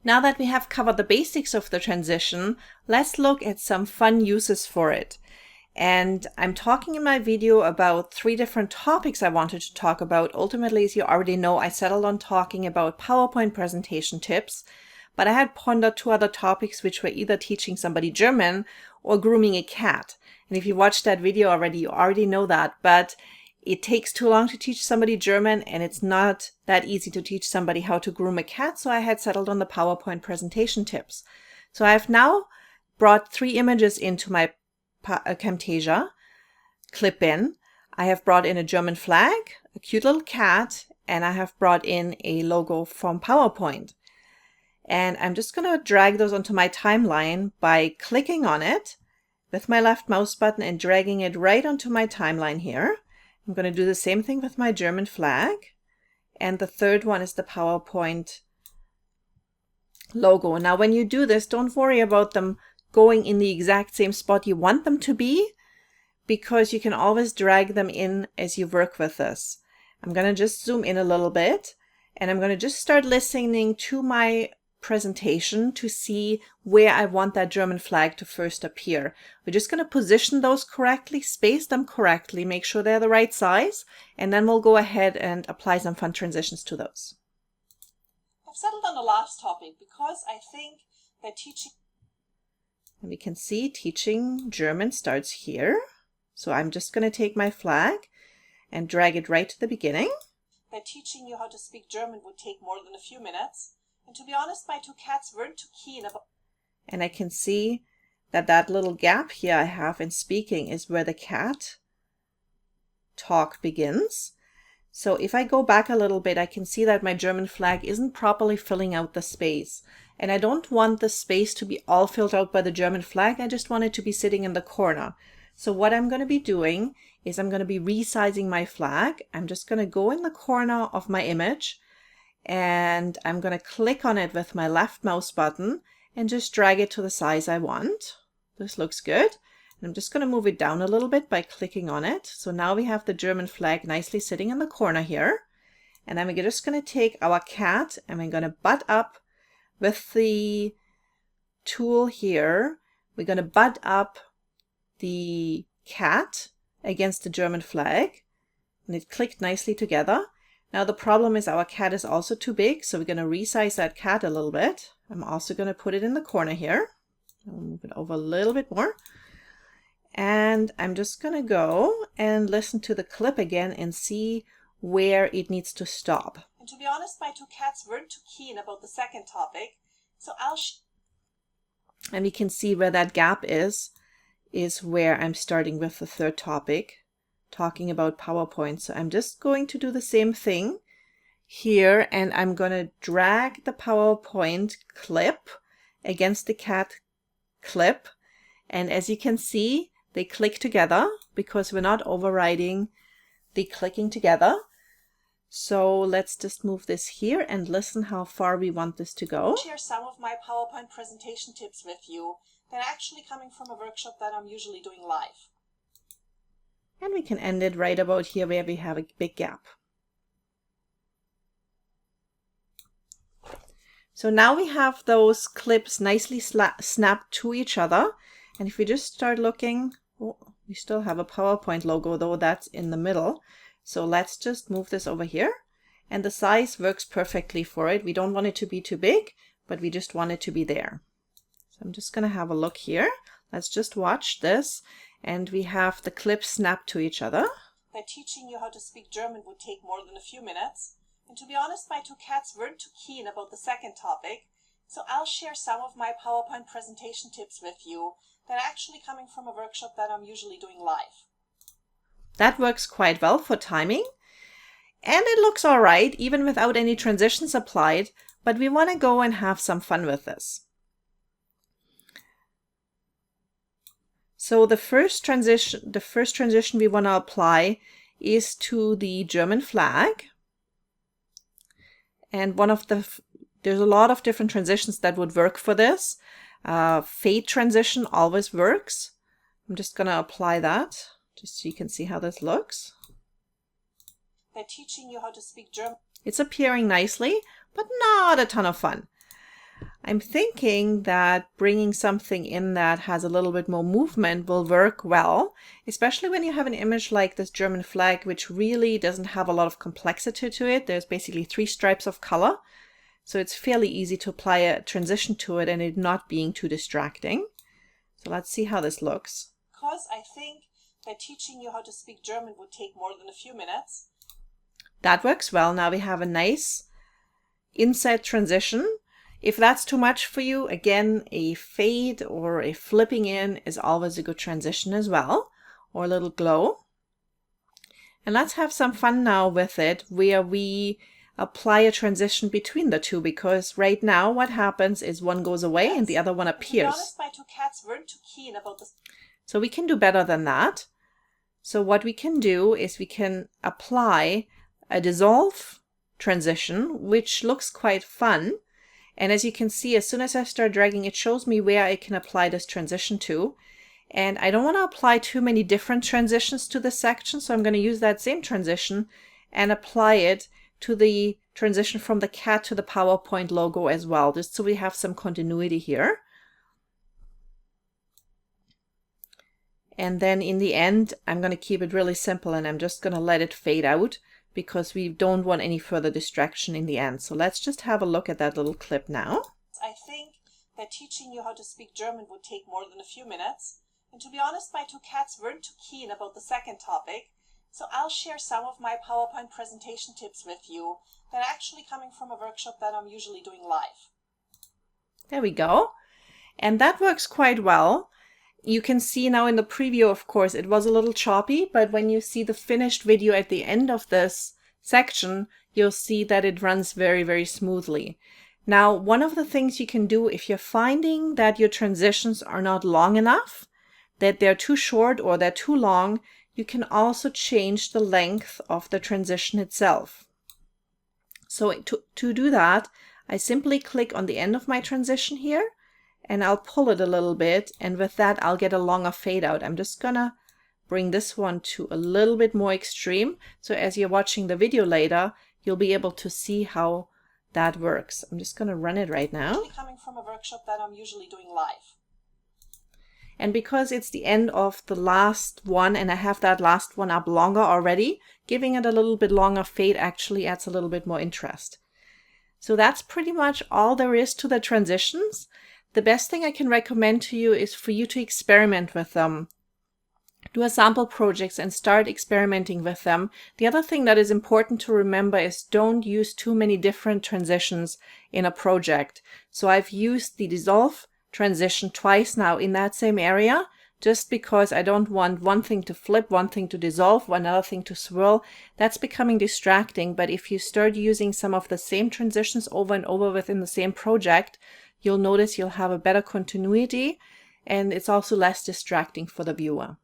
Now that we have covered the basics of the transition, let's look at some fun uses for it. And I'm talking in my video about 3 different topics I wanted to talk about. Ultimately, as you already know, I settled on talking about PowerPoint presentation tips, but I had pondered 2 other topics which were either teaching somebody German or grooming a cat. And if you watched that video already, you already know that, but it takes too long to teach somebody German, and it's not that easy to teach somebody how to groom a cat, so I had settled on the PowerPoint presentation tips. So I've now brought 3 images into my Camtasia clip in. I have brought in a German flag, a cute little cat, and I have brought in a logo from PowerPoint. And I'm just going to drag those onto my timeline by clicking on it with my left mouse button and dragging it right onto my timeline here. I'm going to do the same thing with my German flag. And the third one is the PowerPoint logo. Now, when you do this, don't worry about them going in the exact same spot you want them to be, because you can always drag them in as you work with this. I'm going to just zoom in a little bit, and I'm going to just start listening to my presentation to see where I want that German flag to first appear. We're just going to position those correctly, space them correctly, make sure they're the right size, and then we'll go ahead and apply some fun transitions to those. I've settled on the last topic because I think that teaching... And we can see teaching German starts here. So I'm just going to take my flag and drag it right to the beginning. That teaching you how to speak German would take more than a few minutes. And to be honest, my 2 cats weren't too keen about... And I can see that that little gap here I have in speaking is where the cat talk begins. So if I go back a little bit, I can see that my German flag isn't properly filling out the space. And I don't want the space to be all filled out by the German flag. I just want it to be sitting in the corner. So what I'm going to be doing is I'm going to be resizing my flag. I'm just going to go in the corner of my image, and I'm going to click on it with my left mouse button and just drag it to the size I want. This looks good. And I'm just going to move it down a little bit by clicking on it. So now we have the German flag nicely sitting in the corner here. And I'm just going to take our cat and I'm going to butt up with the tool here. We're going to butt up the cat against the German flag, and it clicked nicely together. Now the problem is our cat is also too big, so we're going to resize that cat a little bit. I'm also going to put it in the corner here. I'll move it over a little bit more. And I'm just going to go and listen to the clip again and see where it needs to stop. And to be honest, my 2 cats weren't too keen about the second topic, so and we can see where that gap is where I'm starting with the third topic, talking about PowerPoint. So I'm just going to do the same thing here, and I'm going to drag the PowerPoint clip against the cat clip. And as you can see, they click together because we're not overriding the clicking together. So let's just move this here and listen how far we want this to go. I'll share some of my PowerPoint presentation tips with you that are actually coming from a workshop that I'm usually doing live. And we can end it right about here where we have a big gap. So now we have those clips nicely snapped to each other. And if we just start looking, oh, we still have a PowerPoint logo, though that's in the middle. So let's just move this over here. And the size works perfectly for it. We don't want it to be too big, but we just want it to be there. So I'm just going to have a look here. Let's just watch this. And we have the clips snapped to each other. That teaching you how to speak German would take more than a few minutes. And to be honest, my 2 cats weren't too keen about the second topic. So I'll share some of my PowerPoint presentation tips with you that are actually coming from a workshop that I'm usually doing live. That works quite well for timing. And it looks all right, even without any transitions applied, but we want to go and have some fun with this. So the first transition we want to apply is to the German flag. And there's a lot of different transitions that would work for this. Fade transition always works. I'm just going to apply that just so you can see how this looks. They're teaching you how to speak German. It's appearing nicely, but not a ton of fun. I'm thinking that bringing something in that has a little bit more movement will work well, especially when you have an image like this German flag, which really doesn't have a lot of complexity to it. There's basically 3 stripes of color, so it's fairly easy to apply a transition to it and it not being too distracting. So let's see how this looks. Because I think that teaching you how to speak German would take more than a few minutes. That works well. Now we have a nice inset transition. If that's too much for you, again, a fade or a flipping in is always a good transition as well, or a little glow. And let's have some fun now with it, where we apply a transition between the two, because right now what happens is one goes away and the other one appears. To be honest, my 2 cats weren't too keen about this. So we can do better than that. So what we can do is we can apply a dissolve transition, which looks quite fun. And as you can see, as soon as I start dragging, it shows me where I can apply this transition to. And I don't want to apply too many different transitions to this section, so I'm going to use that same transition and apply it to the transition from the cat to the PowerPoint logo as well, just so we have some continuity here. And then in the end, I'm going to keep it really simple and I'm just going to let it fade out, because we don't want any further distraction in the end. So let's just have a look at that little clip now. I think that teaching you how to speak German would take more than a few minutes. And to be honest, my 2 cats weren't too keen about the second topic. So I'll share some of my PowerPoint presentation tips with you that are actually coming from a workshop that I'm usually doing live. There we go. And that works quite well. You can see now in the preview, of course, it was a little choppy, but when you see the finished video at the end of this section, you'll see that it runs very, very smoothly. Now, one of the things you can do if you're finding that your transitions are not long enough, that they're too short or they're too long, you can also change the length of the transition itself. So to do that, I simply click on the end of my transition here, and I'll pull it a little bit, and with that I'll get a longer fade out. I'm just gonna bring this one to a little bit more extreme, so as you're watching the video later, you'll be able to see how that works. I'm just gonna run it right now. Coming from a workshop that I'm usually doing live. And because it's the end of the last one and I have that last one up longer already, giving it a little bit longer fade actually adds a little bit more interest. So that's pretty much all there is to the transitions. The best thing I can recommend to you is for you to experiment with them. Do a sample projects and start experimenting with them. The other thing that is important to remember is don't use too many different transitions in a project. So I've used the dissolve transition twice now in that same area, just because I don't want one thing to flip, one thing to dissolve, another thing to swirl. That's becoming distracting. But if you start using some of the same transitions over and over within the same project, you'll notice you'll have a better continuity, and it's also less distracting for the viewer.